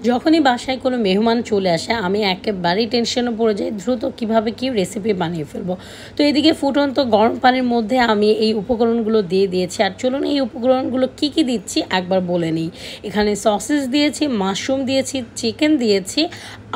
যখনই বাসায় কোনো মেহমান চলে আসে আমি একেবারেই টেনশনে পড়ে যাই দ্রুত কিভাবে কি রেসিপি বানিয়ে ফেলবো। তো এদিকে ফুটন্ত গরম পানির মধ্যে আমি এই উপকরণগুলো দিয়ে দিয়েছি। আর চলুন এই উপকরণগুলো কি কি দিচ্ছি একবার বলে নিই। এখানে সসেস দিয়েছি, মাশরুম দিয়েছি, চিকেন দিয়েছি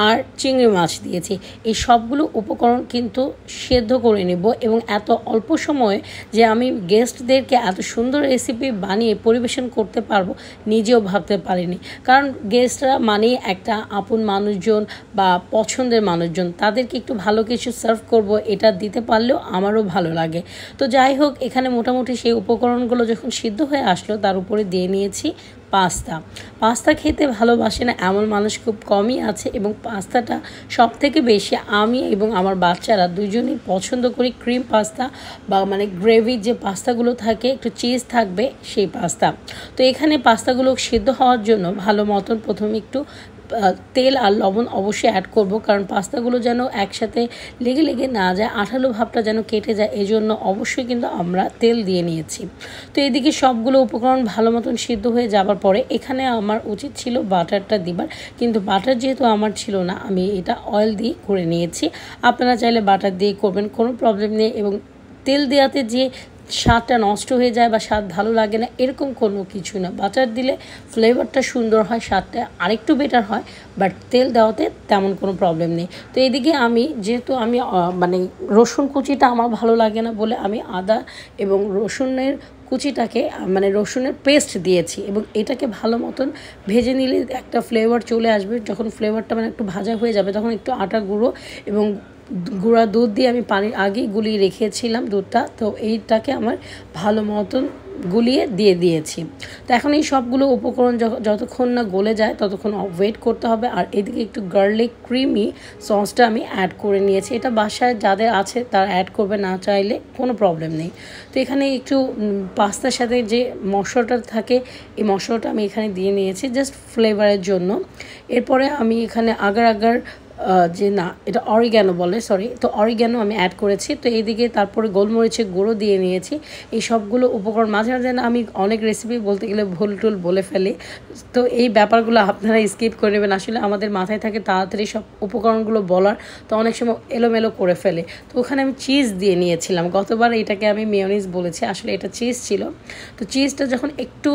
আর চিংড়ি মাছ দিয়েছি। এই সবগুলো উপকরণ কিন্তু সেদ্ধ করে নেব এবং এত অল্প সময়ে যে আমি গেস্টদেরকে এত সুন্দর রেসিপি বানিয়ে পরিবেশন করতে পারবো নিজেও ভাবতে পারিনি। কারণ গেস্টরা মানেই একটা আপন মানুষজন বা পছন্দের মানুষজন, তাদেরকে একটু ভালো কিছু সার্ভ করব, এটা দিতে পারলেও আমারও ভালো লাগে। তো যাই হোক, এখানে মোটামুটি সেই উপকরণগুলো যখন সিদ্ধ হয়ে আসলো তার উপরে দিয়ে নিয়েছি পাস্তা খেতে ভালোবাসে না এমন মানুষ খুব কমই আছে এবং পাস্তাটা সব থেকে বেশি আমি এবং আমার বাচ্চারা দুজনেই পছন্দ করি। ক্রিম পাস্তা বা মানে গ্রেভির যে পাস্তাগুলো থাকে, একটু চিজ থাকবে সেই পাস্তা। তো এখানে পাস্তাগুলো সিদ্ধ হওয়ার জন্য ভালো মতন প্রথমে একটু তেল আর লবণ অবশ্যই অ্যাড করব, কারণ পাস্তাগুলো যেন একসাথে লেগে লেগে না যায়, আঠালো ভাবটা যেন কেটে যায়, এই জন্য অবশ্যই কিন্তু আমরা তেল দিয়ে নিয়েছি। তো এদিকে সবগুলো উপকরণ ভালো মতন সিদ্ধ হয়ে যাবার পরে এখানে আমার উচিত ছিল বাটারটা দিবার, কিন্তু বাটার যেহেতু আমার ছিল না আমি এটা অয়েল দিয়ে করে নিয়েছি। আপনারা চাইলে বাটার দিয়ে করবেন, কোনো প্রবলেম নেই। এবং তেল দেওয়াতে যে স্বাদটা নষ্ট হয়ে যায় বা স্বাদ ভালো লাগে না এরকম কোনো কিছু না। বাটার দিলে ফ্লেভারটা সুন্দর হয়, স্বাদটা আরেকটু বেটার হয়, বাট তেল দেওয়াতে তেমন কোনো প্রবলেম নেই। তো এদিকে আমি যেহেতু আমি মানে রসুন কুচিটা আমার ভালো লাগে না বলে আমি আদা এবং রসুনের কুচিটাকে মানে রসুনের পেস্ট দিয়েছি এবং এটাকে ভালো মতন ভেজে নিলে একটা ফ্লেভার চলে আসবে। যখন ফ্লেভারটা মানে একটু ভাজা হয়ে যাবে তখন একটু আটা গুঁড়ো এবং গুঁড়া দুধ দিয়ে আমি পানির আগেই গুলিয়ে রেখেছিলাম দুধটা, তো এইটাকে আমার ভালো মতন গুলিয়ে দিয়ে দিয়েছি। তো এখন এই সবগুলো উপকরণ যতক্ষণ না গলে যায় ততক্ষণ ওয়েট করতে হবে। আর এদিকে একটু গার্লিক ক্রিমি সসটা আমি অ্যাড করে নিয়েছি। এটা বাসায় যাদের আছে তারা অ্যাড করবে, না চাইলে কোনো প্রবলেম নেই। তো এখানে একটু পাস্তার সাথে যে মশলাটা থাকে এই মশলাটা আমি এখানে দিয়ে নিয়েছি জাস্ট ফ্লেভারের জন্য। এরপরে আমি এখানে আগার যে না এটা অরিগ্যানো বলে, সরি, তো অরিগ্যানো আমি অ্যাড করেছি। তো এইদিকে তারপরে গোলমরিচের গুঁড়ো দিয়ে নিয়েছি। এই সবগুলো উপকরণ মাঝে মাঝে না আমি অনেক রেসিপি বলতে গেলে ভুল টুল বলে ফেলি, তো এই ব্যাপারগুলো আপনারা স্কিপ করে নেবেন। আসলে আমাদের মাথায় থাকে তাড়াতাড়ি সব উপকরণগুলো বলার, তো অনেক সময় এলোমেলো করে ফেলে। তো ওখানে আমি চিজ দিয়ে নিয়েছিলাম, গতবার এটাকে আমি মেয়োনিজ বলেছি, আসলে এটা চিজ ছিল। তো চিজটা যখন একটু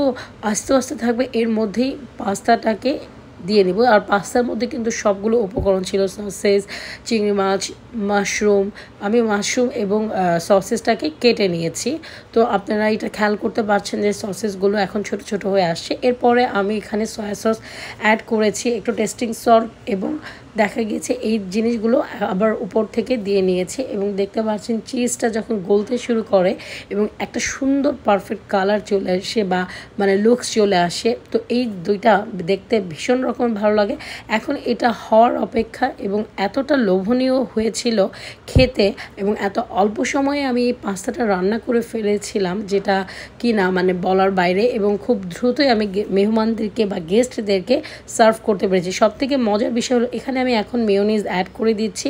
আস্তে আস্তে থাকবে এর মধ্যেই পাস্তাটাকে দিয়ে নিব। আর পাস্তার মধ্যে কিন্তু সবগুলো উপকরণ ছিল, সসেস, চিংড়ি মাছ, মাশরুম। আমি মাশরুম এবং সসেসটাকে কেটে নিয়েছি। তো আপনারা এটা খেয়াল করতে পারছেন যে সসেসগুলো এখন ছোট ছোট হয়ে আসছে। এরপরে আমি এখানে সয়া সস অ্যাড করেছি, একটু টেস্টিং সল্ট, এবং দেখা গিয়েছে এই জিনিসগুলো আবার উপর থেকে দিয়ে নিয়েছে। এবং দেখতে পাচ্ছেন চিজটা যখন গলতে শুরু করে এবং একটা সুন্দর পারফেক্ট কালার চলে আসে বা মানে লুকস চলে আসে, তো এই দুইটা দেখতে ভীষণ রকম ভালো লাগে। এখন এটা হওয়ার অপেক্ষা এবং এতটা লোভনীয় হয়েছিল খেতে এবং এত অল্প সময়ে আমি এই পাস্তাটা রান্না করে ফেলেছিলাম যেটা কি না মানে বলার বাইরে, এবং খুব দ্রুতই আমি মেহমানদেরকে বা গেস্টদেরকে সার্ভ করতে পেরেছি। সবথেকে মজার বিষয় হলো এখানে আমি এখন মেয়োনিজ অ্যাড করে দিচ্ছি।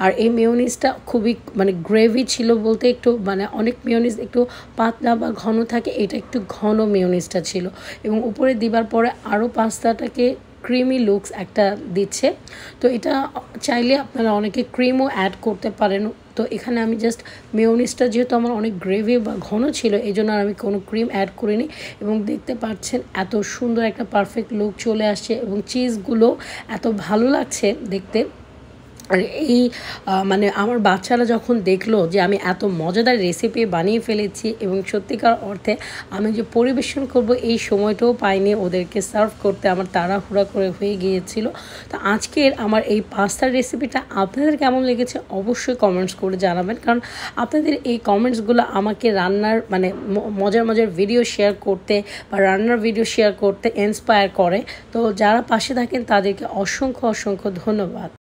আর এই মেয়োনিজটা খুবই মানে গ্রেভি ছিল বলতে, একটু মানে অনেক মেয়োনিজ একটু পাতলা বা ঘন থাকে, এটা একটু ঘন মেয়োনিজটা ছিল। এবং উপরে দিবার পরে আরও পাস্তাটাকে ক্রিমি লুকস একটা দিচ্ছে। তো এটা চাইলে আপনারা অনেকে ক্রিমও অ্যাড করতে পারেন। তো এখানে আমি জাস্ট মেয়োনিজটা যেহেতু আমার অনেক গ্রেভি বা ঘন ছিল এই জন্য আর আমি কোনো ক্রিম অ্যাড করিনি। এবং দেখতে পাচ্ছেন এত সুন্দর একটা পারফেক্ট লুক চলে আসছে এবং চিজগুলো এত ভালো লাগছে দেখতে। আর এই মানে আমার বাচ্চারা যখন দেখলো যে আমি এত মজাদার রেসিপি বানিয়ে ফেলেছি এবং সত্যিকার অর্থে আমি যে পরিবেশন করব এই সময়টাও পাইনি, ওদেরকে সার্ভ করতে আমার তাড়াহুড়া করে হয়ে গিয়েছিল। তো আজকের আমার এই পাস্তার রেসিপিটা আপনাদের কেমন লেগেছে অবশ্যই কমেন্টস করে জানাবেন, কারণ আপনাদের এই কমেন্টসগুলো আমাকে রান্নার মানে মজার মজার ভিডিও শেয়ার করতে বা রান্নার ভিডিও শেয়ার করতে ইন্সপায়ার করে। তো যারা পাশে থাকেন তাদেরকে অসংখ্য অসংখ্য ধন্যবাদ।